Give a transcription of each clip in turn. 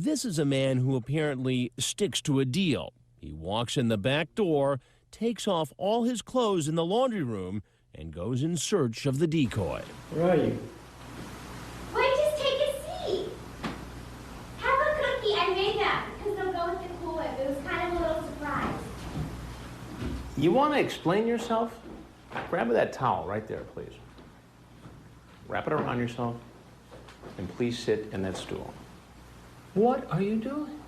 This is a man who apparently sticks to a deal. He walks in the back door, takes off all his clothes in the laundry room, and goes in search of the decoy. Where are you? Why, just take a seat. Have a cookie. I made that because they'll go with the Cool Whip. It was kind of a little surprise. You want to explain yourself? Grab that towel right there, please. Wrap it around yourself, and please sit in that stool. What are you doing?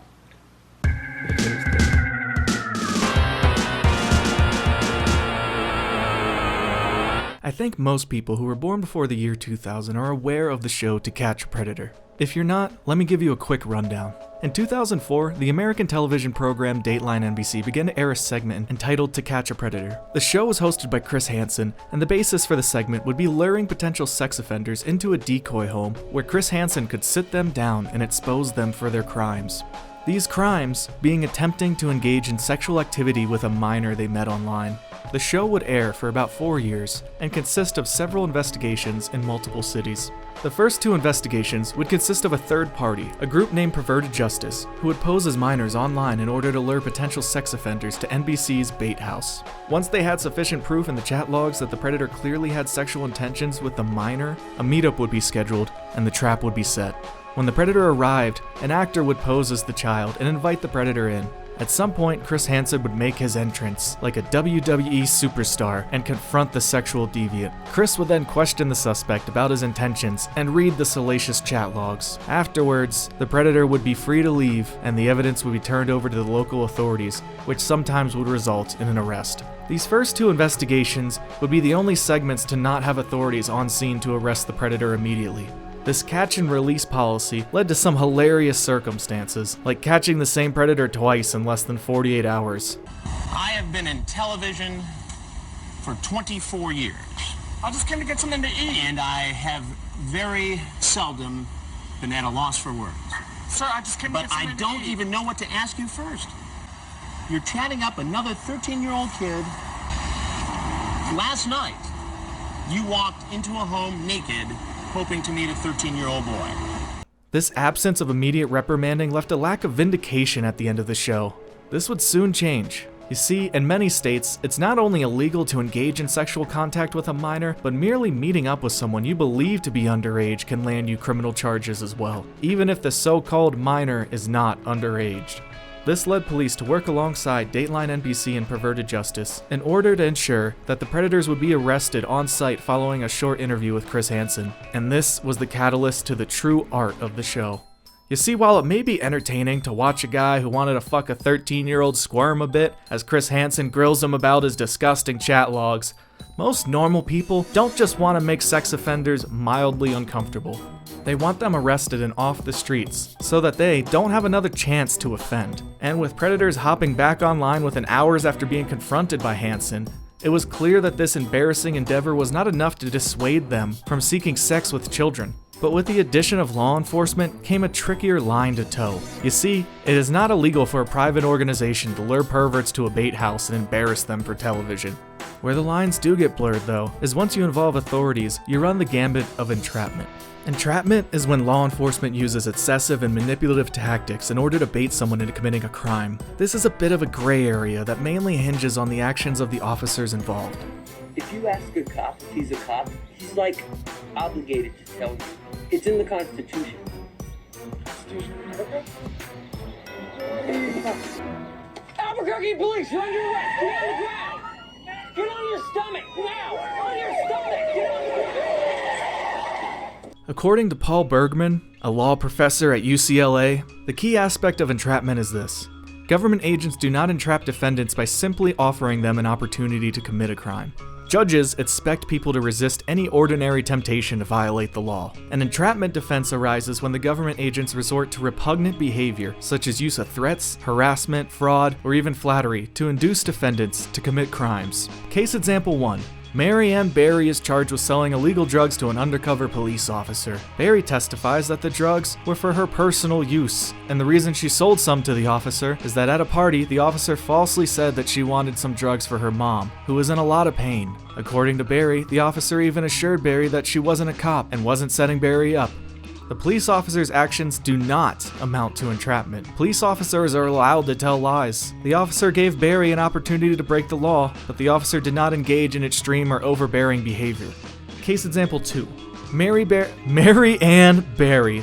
I think most people who were born before the year 2000 are aware of the show To Catch a Predator. If you're not, let me give you a quick rundown. In 2004, the American television program Dateline NBC began to air a segment entitled To Catch a Predator. The show was hosted by Chris Hansen, and the basis for the segment would be luring potential sex offenders into a decoy home where Chris Hansen could sit them down and expose them for their crimes. These crimes being attempting to engage in sexual activity with a minor they met online. The show would air for about 4 years and consist of several investigations in multiple cities. The first 2 investigations would consist of a third party, a group named Perverted Justice, who would pose as minors online in order to lure potential sex offenders to NBC's Bait House. Once they had sufficient proof in the chat logs that the predator clearly had sexual intentions with the minor, a meetup would be scheduled and the trap would be set. When the predator arrived, an actor would pose as the child and invite the predator in. At some point, Chris Hansen would make his entrance, like a WWE superstar, and confront the sexual deviant. Chris would then question the suspect about his intentions and read the salacious chat logs. Afterwards, the predator would be free to leave, and the evidence would be turned over to the local authorities, which sometimes would result in an arrest. These first 2 investigations would be the only segments to not have authorities on scene to arrest the predator immediately. This catch and release policy led to some hilarious circumstances, like catching the same predator twice in less than 48 hours. I have been in television for 24 years. I just came to get something to eat. And I have very seldom been at a loss for words. Sir, I just came to get something to eat. But I don't even know what to ask you first. You're chatting up another 13-year-old kid. Last night, you walked into a home naked, hoping to meet a 13-year-old boy. This absence of immediate reprimanding left a lack of vindication at the end of the show. This would soon change. You see, in many states, it's not only illegal to engage in sexual contact with a minor, but merely meeting up with someone you believe to be underage can land you criminal charges as well, even if the so-called minor is not underage. This led police to work alongside Dateline NBC and Perverted Justice in order to ensure that the predators would be arrested on site following a short interview with Chris Hansen. And this was the catalyst to the true art of the show. You see, while it may be entertaining to watch a guy who wanted to fuck a 13-year-old squirm a bit as Chris Hansen grills him about his disgusting chat logs, most normal people don't just want to make sex offenders mildly uncomfortable. They want them arrested and off the streets so that they don't have another chance to offend. And with predators hopping back online within hours after being confronted by Hansen, it was clear that this embarrassing endeavor was not enough to dissuade them from seeking sex with children. But with the addition of law enforcement came a trickier line to toe. You see, it is not illegal for a private organization to lure perverts to a bait house and embarrass them for television. Where the lines do get blurred, though, is once you involve authorities, you run the gambit of entrapment. Entrapment is when law enforcement uses excessive and manipulative tactics in order to bait someone into committing a crime. This is a bit of a gray area that mainly hinges on the actions of the officers involved. If you ask a cop if he's a cop, he's like obligated to tell you. It's in the Constitution. Okay. Albuquerque police, you're under arrest. Get on the ground. Get on your stomach now. On your stomach. Get on your stomach. According to Paul Bergman, a law professor at UCLA, the key aspect of entrapment is this. Government agents do not entrap defendants by simply offering them an opportunity to commit a crime. Judges expect people to resist any ordinary temptation to violate the law. An entrapment defense arises when the government agents resort to repugnant behavior, such as use of threats, harassment, fraud, or even flattery to induce defendants to commit crimes. Case example 1. Mary Ann Barry is charged with selling illegal drugs to an undercover police officer. Barry testifies that the drugs were for her personal use, and the reason she sold some to the officer is that at a party, the officer falsely said that she wanted some drugs for her mom, who was in a lot of pain. According to Barry, the officer even assured Barry that she wasn't a cop and wasn't setting Barry up. The police officer's actions do not amount to entrapment. Police officers are allowed to tell lies. The officer gave Barry an opportunity to break the law, but the officer did not engage in extreme or overbearing behavior. Case example 2. Mary Ann Barry.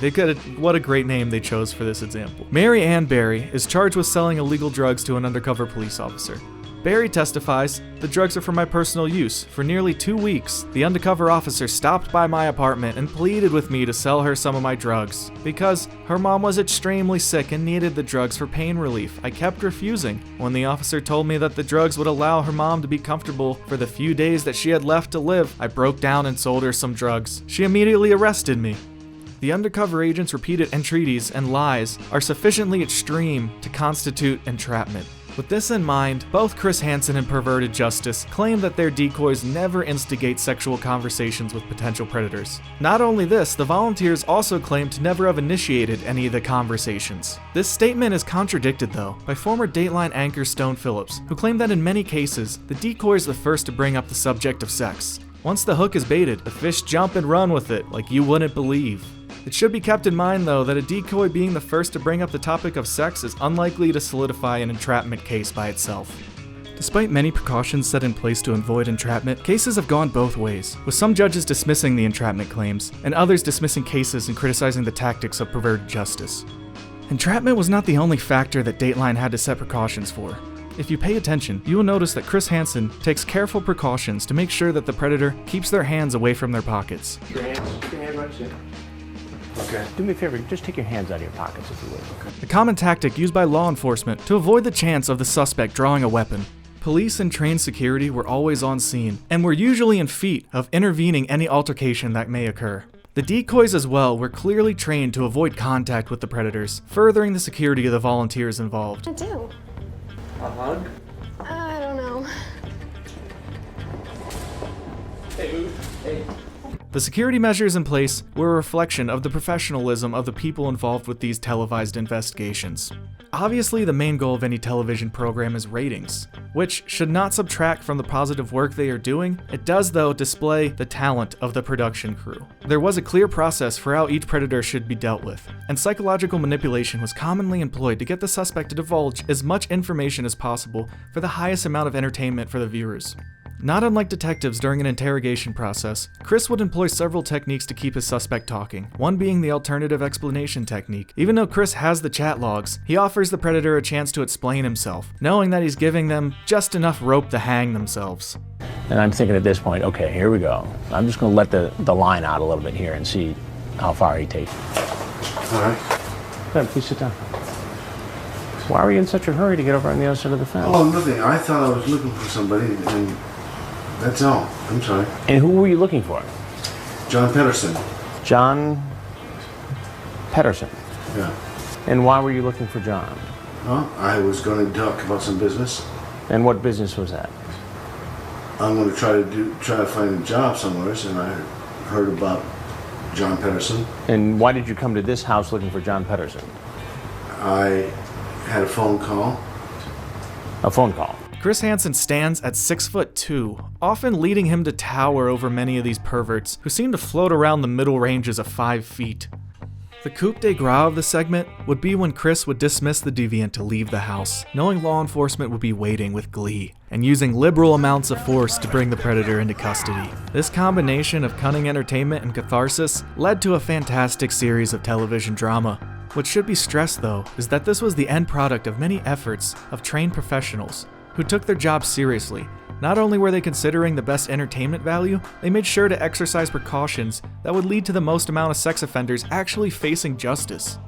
What a great name they chose for this example. Mary Ann Barry is charged with selling illegal drugs to an undercover police officer. Barry testifies, "The drugs are for my personal use. For nearly 2 weeks, the undercover officer stopped by my apartment and pleaded with me to sell her some of my drugs. Because her mom was extremely sick and needed the drugs for pain relief, I kept refusing. When the officer told me that the drugs would allow her mom to be comfortable for the few days that she had left to live, I broke down and sold her some drugs. She immediately arrested me." The undercover agent's repeated entreaties and lies are sufficiently extreme to constitute entrapment. With this in mind, both Chris Hansen and Perverted Justice claim that their decoys never instigate sexual conversations with potential predators. Not only this, the volunteers also claim to never have initiated any of the conversations. This statement is contradicted, though, by former Dateline anchor Stone Phillips, who claimed that in many cases, the decoy is the first to bring up the subject of sex. Once the hook is baited, the fish jump and run with it like you wouldn't believe. It should be kept in mind, though, that a decoy being the first to bring up the topic of sex is unlikely to solidify an entrapment case by itself. Despite many precautions set in place to avoid entrapment, cases have gone both ways, with some judges dismissing the entrapment claims, and others dismissing cases and criticizing the tactics of Perverted Justice. Entrapment was not the only factor that Dateline had to set precautions for. If you pay attention, you will notice that Chris Hansen takes careful precautions to make sure that the predator keeps their hands away from their pockets. Your hand right there. Okay. Do me a favor, just take your hands out of your pockets if you would. Okay. A common tactic used by law enforcement to avoid the chance of the suspect drawing a weapon. Police and trained security were always on scene, and were usually in feat of intervening any altercation that may occur. The decoys as well were clearly trained to avoid contact with the predators, furthering the security of the volunteers involved. I do. A hug? I don't know. Hey. The security measures in place were a reflection of the professionalism of the people involved with these televised investigations. Obviously, the main goal of any television program is ratings, which should not subtract from the positive work they are doing. It does, though, display the talent of the production crew. There was a clear process for how each predator should be dealt with, and psychological manipulation was commonly employed to get the suspect to divulge as much information as possible for the highest amount of entertainment for the viewers. Not unlike detectives during an interrogation process, Chris would employ several techniques to keep his suspect talking, one being the alternative explanation technique. Even though Chris has the chat logs, he offers the predator a chance to explain himself, knowing that he's giving them just enough rope to hang themselves. And I'm thinking at this point, okay, here we go. I'm just going to let the line out a little bit here and see how far he takes it. All right. Go ahead, please sit down. Why were you in such a hurry to get over on the other side of the fence? Oh, nothing. I thought I was looking for somebody, and that's all. I'm sorry. And who were you looking for? John Pedersen. John Pedersen. Yeah. And why were you looking for John? Well, I was going to talk about some business. And what business was that? I'm going to try to find a job somewhere, and I heard about John Pedersen. And why did you come to this house looking for John Pedersen? I had a phone call. A phone call. Chris Hansen stands at 6'2", often leading him to tower over many of these perverts, who seem to float around the middle ranges of 5 feet. The coup de grace of the segment would be when Chris would dismiss the deviant to leave the house, knowing law enforcement would be waiting with glee, and using liberal amounts of force to bring the predator into custody. This combination of cunning entertainment and catharsis led to a fantastic series of television drama. What should be stressed, though, is that this was the end product of many efforts of trained professionals who took their job seriously. Not only were they considering the best entertainment value, they made sure to exercise precautions that would lead to the most amount of sex offenders actually facing justice.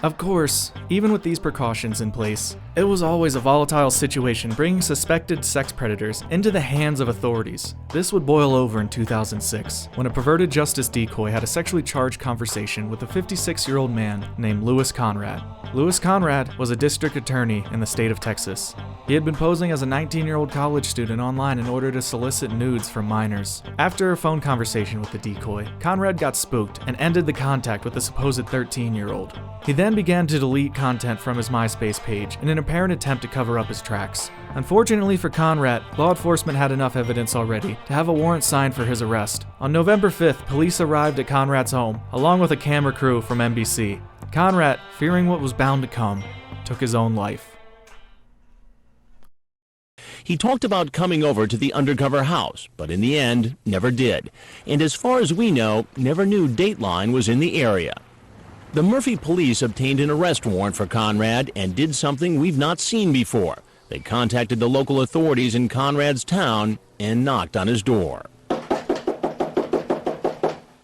Of course, even with these precautions in place, it was always a volatile situation bringing suspected sex predators into the hands of authorities. This would boil over in 2006, when a Perverted Justice decoy had a sexually charged conversation with a 56-year-old man named Louis Conrad. Louis Conrad was a district attorney in the state of Texas. He had been posing as a 19-year-old college student online in order to solicit nudes from minors. After a phone conversation with the decoy, Conrad got spooked and ended the contact with the supposed 13-year-old. He then began to delete content from his MySpace page in an apparent attempt to cover up his tracks. Unfortunately for Conrad, law enforcement had enough evidence already to have a warrant signed for his arrest. On November 5th, police arrived at Conrad's home, along with a camera crew from NBC. Conrad, fearing what was bound to come, took his own life. He talked about coming over to the undercover house, but in the end, never did. And as far as we know, never knew Dateline was in the area. The Murphy police obtained an arrest warrant for Conrad and did something we've not seen before. They contacted the local authorities in Conrad's town and knocked on his door.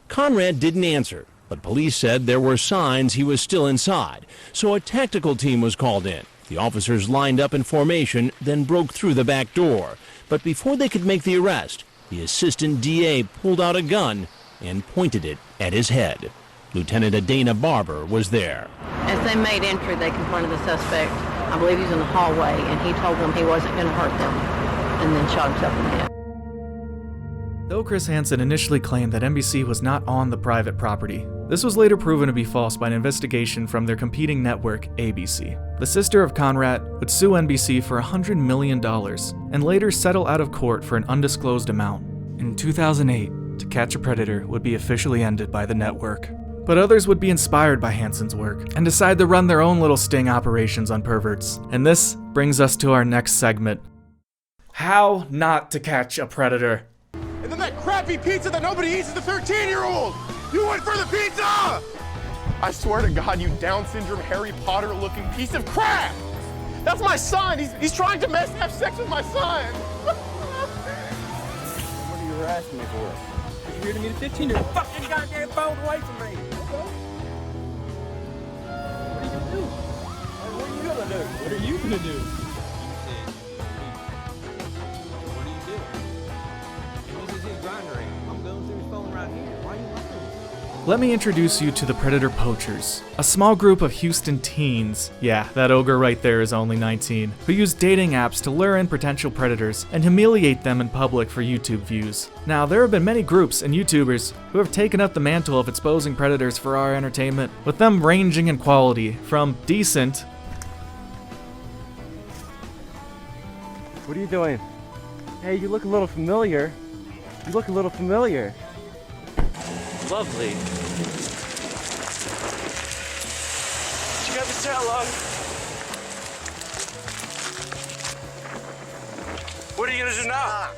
Conrad didn't answer, but police said there were signs he was still inside, so a tactical team was called in. The officers lined up in formation, then broke through the back door. But before they could make the arrest, the assistant DA pulled out a gun and pointed it at his head. Lieutenant Adana Barber was there. As they made entry, they confronted the suspect. I believe he was in the hallway, and he told them he wasn't going to hurt them, and then shot himself in the head. Though Chris Hansen initially claimed that NBC was not on the private property, this was later proven to be false by an investigation from their competing network, ABC. The sister of Conrad would sue NBC for $100 million and later settle out of court for an undisclosed amount. In 2008, To Catch a Predator would be officially ended by the network. But others would be inspired by Hansen's work and decide to run their own little sting operations on perverts. And this brings us to our next segment. How not to catch a predator. And then that crappy pizza that nobody eats is the 13-year-old! You went for the pizza! I swear to God, you Down syndrome, Harry Potter-looking piece of crap! That's my son! He's trying to have sex with my son! What are you harassing me for? You're here to meet a 15-year-old. Fucking goddamn phone away from me! What are you gonna do? What are you gonna do? What are you gonna do? Let me introduce you to the Predator Poachers, a small group of Houston teens, yeah, that ogre right there is only 19, who use dating apps to lure in potential predators and humiliate them in public for YouTube views. Now, there have been many groups and YouTubers who have taken up the mantle of exposing predators for our entertainment, with them ranging in quality from decent. What are you doing? Hey, you look a little familiar. You look a little familiar. Lovely. You got the tail on. What are you gonna do now?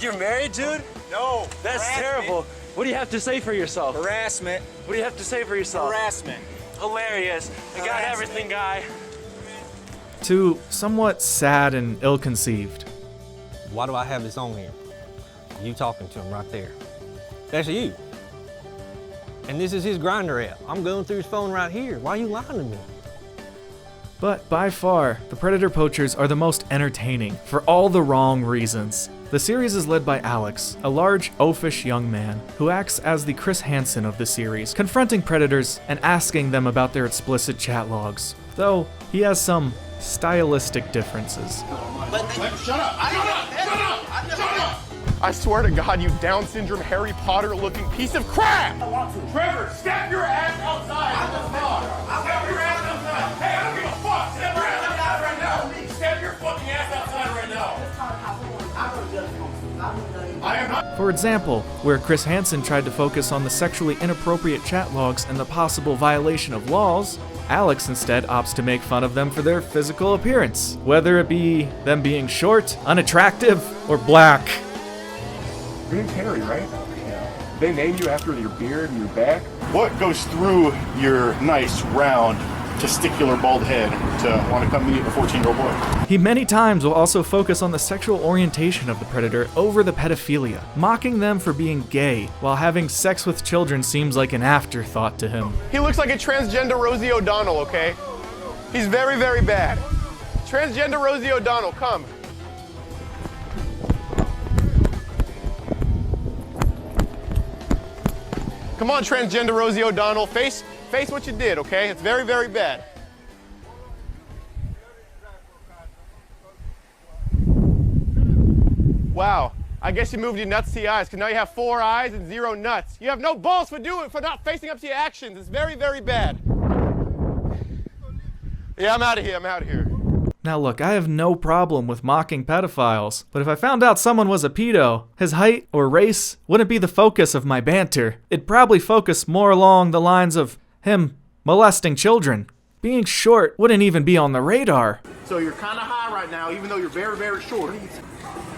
You're married, dude? No. That's terrible. What do you have to say for yourself? Harassment. What do you have to say for yourself? Harassment. Hilarious. I got everything, guy. To somewhat sad and ill-conceived. Why do I have this on here? You talking to him right there. That's you. And this is his Grindr app. I'm going through his phone right here. Why are you lying to me? But by far, the Predator Poachers are the most entertaining for all the wrong reasons. The series is led by Alex, a large, oafish young man who acts as the Chris Hansen of the series, confronting predators and asking them about their explicit chat logs, though he has some stylistic differences. Shut up! I swear to God, you Down syndrome, Harry Potter-looking piece of crap! Trevor, step your ass outside! Step your ass outside! Hey, I don't give a fuck! Step your ass outside right now! Step your fucking ass outside right now! I am not. For example, where Chris Hansen tried to focus on the sexually inappropriate chat logs and the possible violation of laws, Alex instead opts to make fun of them for their physical appearance, whether it be them being short, unattractive, or black. Your name's Harry, right? Yeah. They named you after your beard and your back? What goes through your nice, round, testicular bald head to want to come meet a 14-year-old boy? He many times will also focus on the sexual orientation of the predator over the pedophilia, mocking them for being gay, while having sex with children seems like an afterthought to him. He looks like a transgender Rosie O'Donnell, okay? He's very, very bad. Transgender Rosie O'Donnell, come. Come on, transgender Rosie O'Donnell, face what you did, okay? It's very, very bad. Wow, I guess you moved your nuts to your eyes, because now you have 4 eyes and 0 nuts. You have no balls for not facing up to your actions. It's very, very bad. Yeah, I'm out of here, Now look, I have no problem with mocking pedophiles, but if I found out someone was a pedo, his height or race wouldn't be the focus of my banter. It'd probably focus more along the lines of him molesting children. Being short wouldn't even be on the radar. So you're kind of high right now, even though you're very, very short.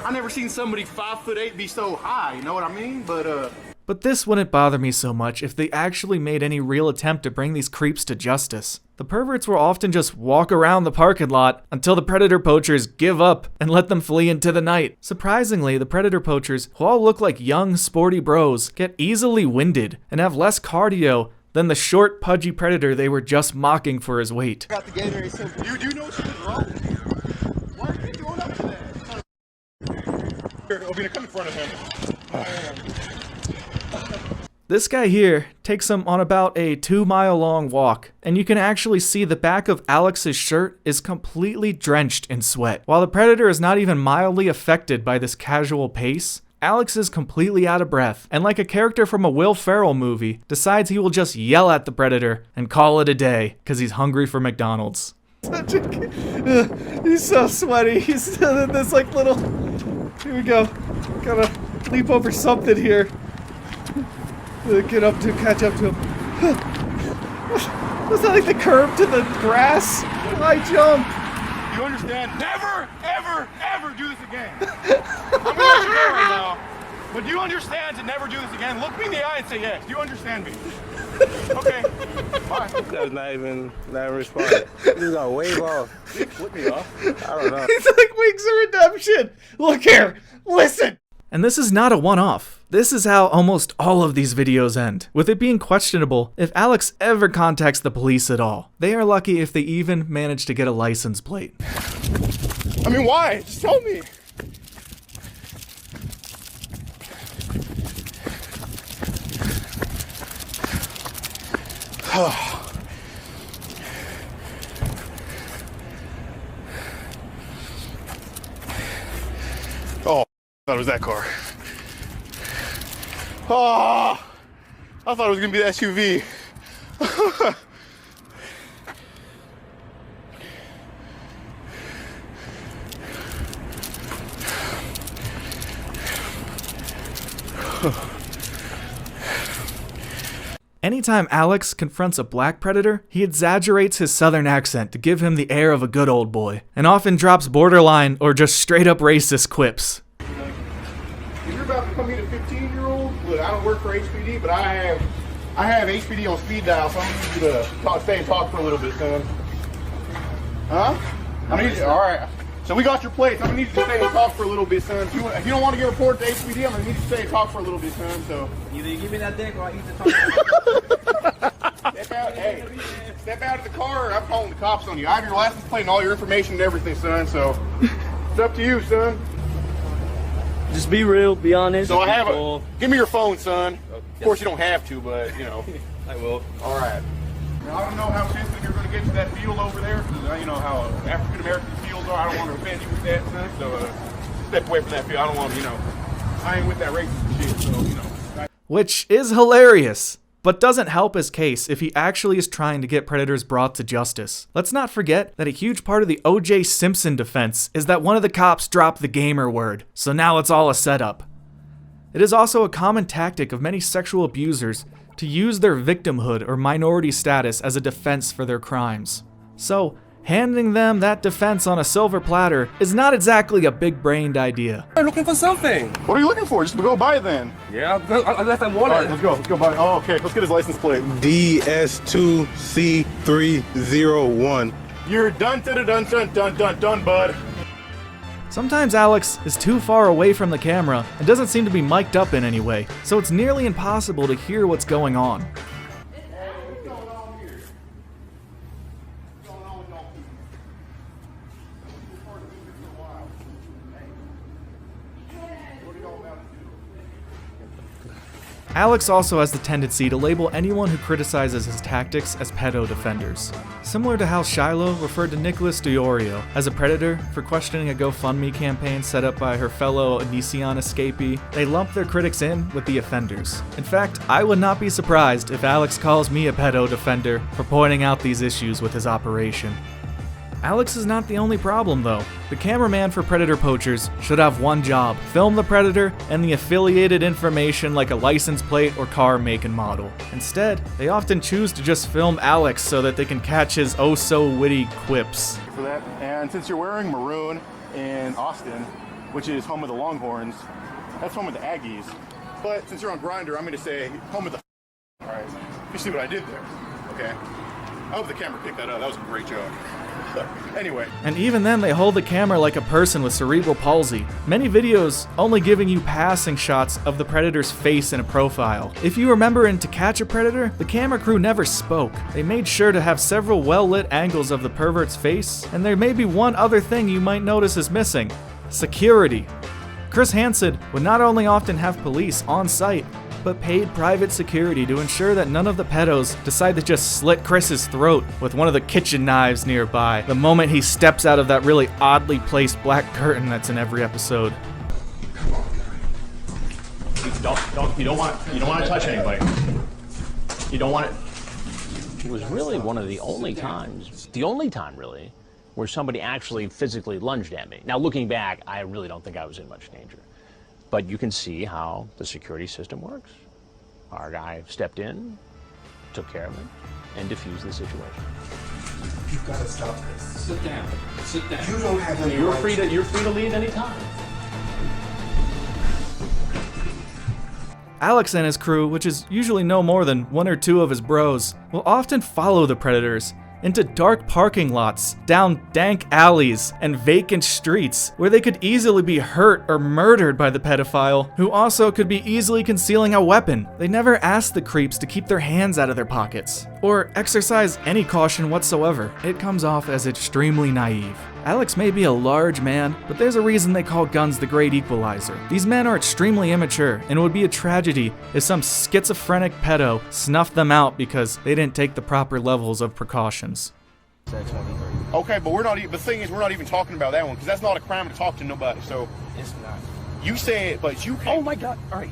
I've never seen somebody 5'8" be so high, you know what I mean? But this wouldn't bother me so much if they actually made any real attempt to bring these creeps to justice. The perverts will often just walk around the parking lot until the predator poachers give up and let them flee into the night. Surprisingly, the predator poachers, who all look like young, sporty bros, get easily winded and have less cardio than the short, pudgy predator they were just mocking for his weight. got the Gatorade simple. You do know what you did wrong. Why are you doing up to that? Here, Obina, come in front of him. This guy here takes him on about a 2-mile-long walk, and you can actually see the back of Alex's shirt is completely drenched in sweat. While the predator is not even mildly affected by this casual pace, Alex is completely out of breath, and like a character from a Will Ferrell movie, decides he will just yell at the predator and call it a day, because he's hungry for McDonald's. He's so sweaty. He's still in this like little... Here we go. Gotta leap over something here. Get up to catch up to him. Was that like the curb to the grass? I jump. You understand? Never, ever, ever do this again. I'm gonna let you go right now. But do you understand to never do this again? Look me in the eye and say yes. Do you understand me? Okay. Bye. That was not even responding. He's gonna wave off. Flip me off. I don't know. It's like Wings of Redemption. Look here. Listen. And this is not a one-off. This is how almost all of these videos end, with it being questionable if Alex ever contacts the police at all. They are lucky if they even manage to get a license plate. I mean, why? Just tell me. Oh, I thought it was that car. Oh, I thought it was gonna be the SUV. Anytime Alex confronts a black predator, he exaggerates his southern accent to give him the air of a good old boy, and often drops borderline or just straight up racist quips. If you're about to come meet a 15-year-old, look, I don't work for HPD, but I have HPD on speed dial, so I'm gonna need you to stay and talk for a little bit, son. Huh? I need you, all right. So we got your plates. I'm gonna need you to stay and talk for a little bit, son. If you don't want to get reported to HPD, I'm gonna need you to stay and talk for a little bit, son. So Either you give me that dick or I eat the talk. step out of the car, or I'm calling the cops on you. I have your license plate and all your information and everything, son. So it's up to you, son. Just be real, be honest. So give me your phone, son. Of course you don't have to, but you know. I will. All right. Now, I don't know how sensitive you're going to get to that field over there, because you know how African American fields are. I don't want to offend you with that, son. So step away from that field. I don't want to, I ain't with that racist shit, so Which is hilarious, but doesn't help his case if he actually is trying to get predators brought to justice. Let's not forget that a huge part of the O.J. Simpson defense is that one of the cops dropped the gamer word, so now it's all a setup. It is also a common tactic of many sexual abusers to use their victimhood or minority status as a defense for their crimes. So, handing them that defense on a silver platter is not exactly a big-brained idea. I'm looking for something. What are you looking for? Just go buy it then. Yeah, I left that water. All right, let's go buy it. Oh, okay, let's get his license plate. DS2C301. You're done, bud. Sometimes Alex is too far away from the camera and doesn't seem to be mic'd up in any way, so it's nearly impossible to hear what's going on. Alex also has the tendency to label anyone who criticizes his tactics as pedo defenders. Similar to how Shiloh referred to Nicholas DiOrio as a predator for questioning a GoFundMe campaign set up by her fellow Onision escapee, they lump their critics in with the offenders. In fact, I would not be surprised if Alex calls me a pedo defender for pointing out these issues with his operation. Alex is not the only problem though. The cameraman for predator poachers should have one job: film the predator and the affiliated information like a license plate or car make and model. Instead, they often choose to just film Alex so that they can catch his oh-so-witty quips. For that, and since you're wearing maroon in Austin, which is home of the Longhorns, that's home of the Aggies. But since you're on Grindr, I'm going to say home of the. All right, you see what I did there? Okay. I hope the camera picked that up. That was a great joke. Anyway. And even then, they hold the camera like a person with cerebral palsy. Many videos only giving you passing shots of the predator's face in a profile. If you remember in To Catch a Predator, the camera crew never spoke. They made sure to have several well-lit angles of the pervert's face, and there may be one other thing you might notice is missing: security. Chris Hansen would not only often have police on site, but paid private security to ensure that none of the pedos decide to just slit Chris's throat with one of the kitchen knives nearby the moment he steps out of that really oddly placed black curtain that's in every episode. You don't want to touch anybody. You don't want it. It was really one of the only time really, where somebody actually physically lunged at me. Now looking back, I really don't think I was in much danger. But you can see how the security system works. Our guy stepped in, took care of it, and diffused the situation. You've got to stop this. Sit down. Sit down. You don't have any You're free to leave any time. Alex and his crew, which is usually no more than one or two of his bros, will often follow the predators into dark parking lots, down dank alleys, and vacant streets where they could easily be hurt or murdered by the pedophile, who also could be easily concealing a weapon. They never ask the creeps to keep their hands out of their pockets, or exercise any caution whatsoever. It comes off as extremely naive. Alex may be a large man, but there's a reason they call guns the great equalizer. These men are extremely immature, and it would be a tragedy if some schizophrenic pedo snuffed them out because they didn't take the proper levels of precautions. Okay, but the thing is, we're not even talking about that one, because that's not a crime to talk to nobody, so. It's not. You say it, but you can't. Oh my God, all right.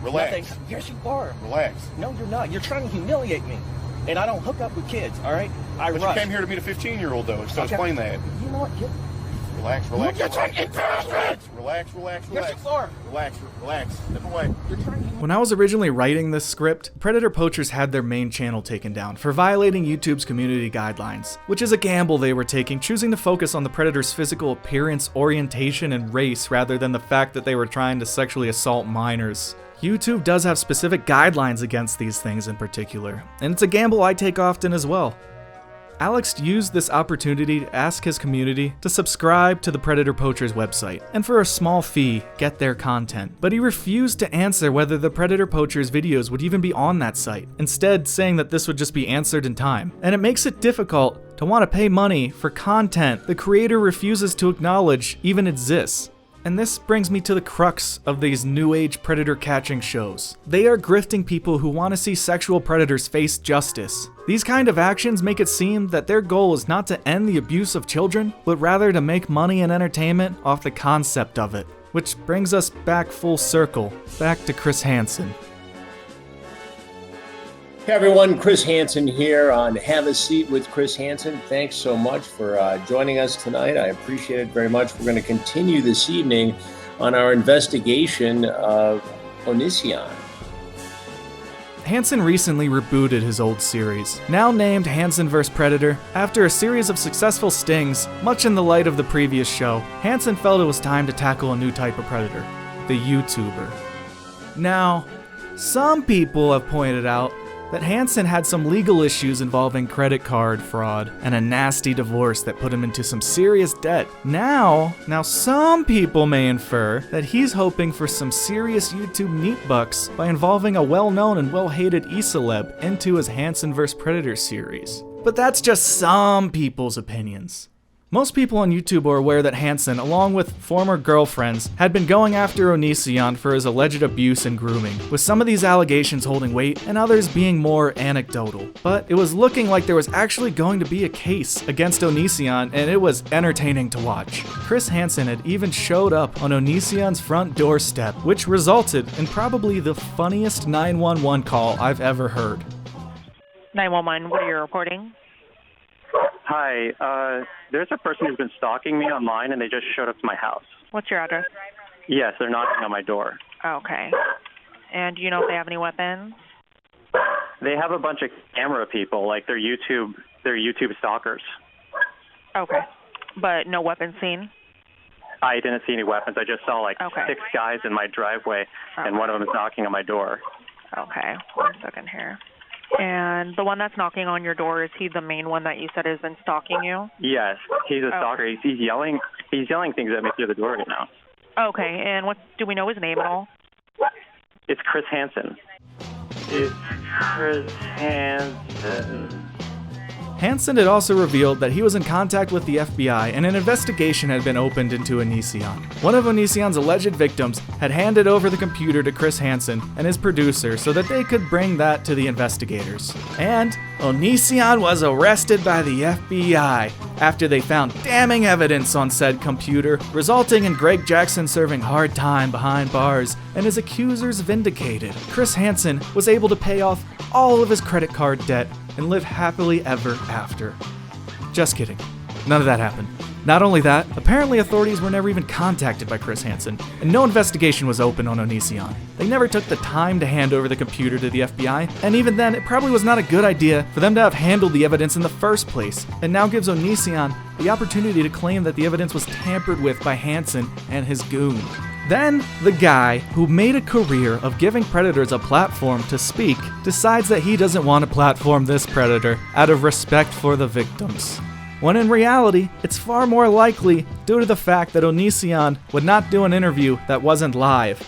Relax. Nothing. Yes, you are. Relax. No, you're not. You're trying to humiliate me. And I don't hook up with kids, all right? But you came here to meet a 15-year-old, though, so explain that. You know what? Relax. You're trying to Relax. Yes, you are. Relax. Step away. When I was originally writing this script, Predator Poachers had their main channel taken down for violating YouTube's community guidelines, which is a gamble they were taking, choosing to focus on the Predator's physical appearance, orientation, and race rather than the fact that they were trying to sexually assault minors. YouTube does have specific guidelines against these things in particular, and it's a gamble I take often as well. Alex used this opportunity to ask his community to subscribe to the Predator Poachers website, and for a small fee, get their content. But he refused to answer whether the Predator Poachers videos would even be on that site, instead saying that this would just be answered in time. And it makes it difficult to want to pay money for content the creator refuses to acknowledge even exists. And this brings me to the crux of these new age predator catching shows. They are grifting people who want to see sexual predators face justice. These kind of actions make it seem that their goal is not to end the abuse of children, but rather to make money and entertainment off the concept of it. Which brings us back full circle, back to Chris Hansen. Hey everyone, Chris Hansen here on Have a Seat with Chris Hansen. Thanks so much for joining us tonight. I appreciate it very much. We're going to continue this evening on our investigation of Onision. Hansen recently rebooted his old series, now named Hansen vs. Predator. After a series of successful stings, much in the light of the previous show, Hansen felt it was time to tackle a new type of predator, the YouTuber. Now, some people have pointed out that Hansen had some legal issues involving credit card fraud and a nasty divorce that put him into some serious debt. Now some people may infer that he's hoping for some serious YouTube neat bucks by involving a well-known and well-hated e-celeb into his Hansen vs. Predator series. But that's just some people's opinions. Most people on YouTube are aware that Hansen, along with former girlfriends, had been going after Onision for his alleged abuse and grooming, with some of these allegations holding weight and others being more anecdotal. But it was looking like there was actually going to be a case against Onision, and it was entertaining to watch. Chris Hansen had even showed up on Onision's front doorstep, which resulted in probably the funniest 911 call I've ever heard. 911, what are you reporting? Hi, there's a person who's been stalking me online, and they just showed up to my house. What's your address? Yes, they're knocking on my door. Okay. And do you know if they have any weapons? They have a bunch of camera people, like they're YouTube stalkers. Okay. But no weapons seen? I didn't see any weapons. I just saw like Okay. 6 guys in my driveway, and one of them is knocking on my door. Okay. 1 second here. And the one that's knocking on your door, is he the main one that you said has been stalking you? Yes, he's a stalker. He's yelling things at me through the door right now. Okay. And do we know his name at all? It's Chris Hansen. It's Chris Hansen. Hansen had also revealed that he was in contact with the FBI and an investigation had been opened into Onision. One of Onision's alleged victims had handed over the computer to Chris Hansen and his producer so that they could bring that to the investigators. And Onision was arrested by the FBI after they found damning evidence on said computer, resulting in Greg Jackson serving hard time behind bars and his accusers vindicated. Chris Hansen was able to pay off all of his credit card debt and live happily ever after. Just kidding. None of that happened. Not only that, apparently authorities were never even contacted by Chris Hansen, and no investigation was open on Onision. They never took the time to hand over the computer to the FBI, and even then, it probably was not a good idea for them to have handled the evidence in the first place, and now gives Onision the opportunity to claim that the evidence was tampered with by Hansen and his goon. Then, the guy who made a career of giving predators a platform to speak decides that he doesn't want to platform this predator out of respect for the victims. When in reality, it's far more likely due to the fact that Onision would not do an interview that wasn't live.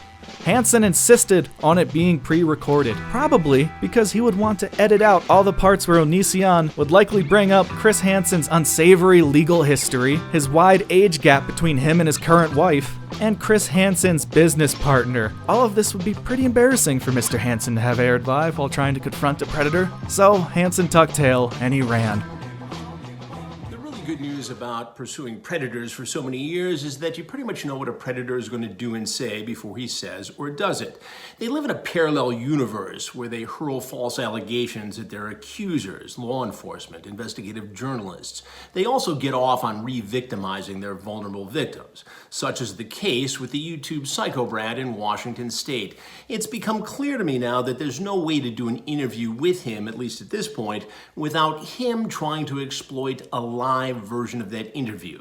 Hansen insisted on it being pre-recorded, probably because he would want to edit out all the parts where Onision would likely bring up Chris Hansen's unsavory legal history, his wide age gap between him and his current wife, and Chris Hansen's business partner. All of this would be pretty embarrassing for Mr. Hansen to have aired live while trying to confront a predator, so Hansen tucked tail and he ran. Good news about pursuing predators for so many years is that you pretty much know what a predator is going to do and say before he says or does it. They live in a parallel universe where they hurl false allegations at their accusers, law enforcement, investigative journalists. They also get off on re-victimizing their vulnerable victims, such as the case with the YouTube Psycho Brad in Washington State. It's become clear to me now that there's no way to do an interview with him, at least at this point, without him trying to exploit a live version of that interview.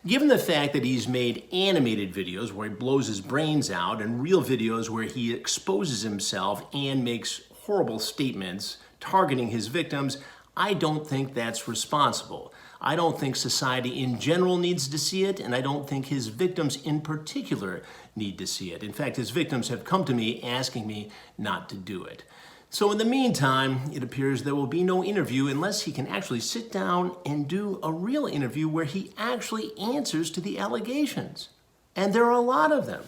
Given the fact that he's made animated videos where he blows his brains out and real videos where he exposes himself and makes horrible statements targeting his victims, I don't think that's responsible. I don't think society in general needs to see it, and I don't think his victims in particular need to see it. In fact, his victims have come to me asking me not to do it. So in the meantime, it appears there will be no interview unless he can actually sit down and do a real interview where he actually answers to the allegations. And there are a lot of them.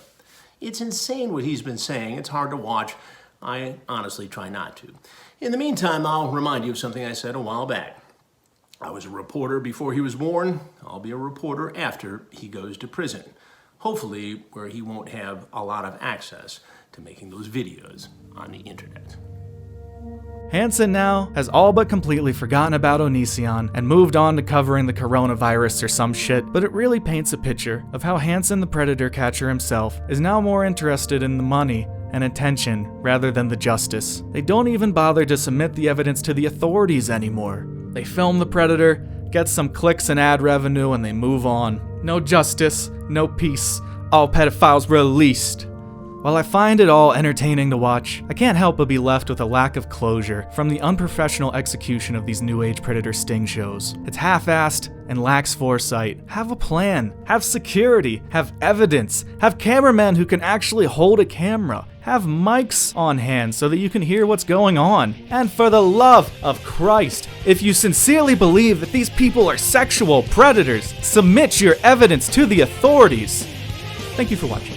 It's insane what he's been saying. It's hard to watch. I honestly try not to. In the meantime, I'll remind you of something I said a while back. I was a reporter before he was born. I'll be a reporter after he goes to prison. Hopefully where he won't have a lot of access to making those videos on the internet. Hansen now has all but completely forgotten about Onision and moved on to covering the coronavirus or some shit, but it really paints a picture of how Hansen the predator catcher himself is now more interested in the money and attention rather than the justice. They don't even bother to submit the evidence to the authorities anymore. They film the predator, get some clicks and ad revenue, and they move on. No justice, no peace, all pedophiles released. While I find it all entertaining to watch, I can't help but be left with a lack of closure from the unprofessional execution of these new age predator sting shows. It's half-assed and lacks foresight. Have a plan, have security, have evidence, have cameramen who can actually hold a camera, have mics on hand so that you can hear what's going on. And for the love of Christ, if you sincerely believe that these people are sexual predators, submit your evidence to the authorities. Thank you for watching.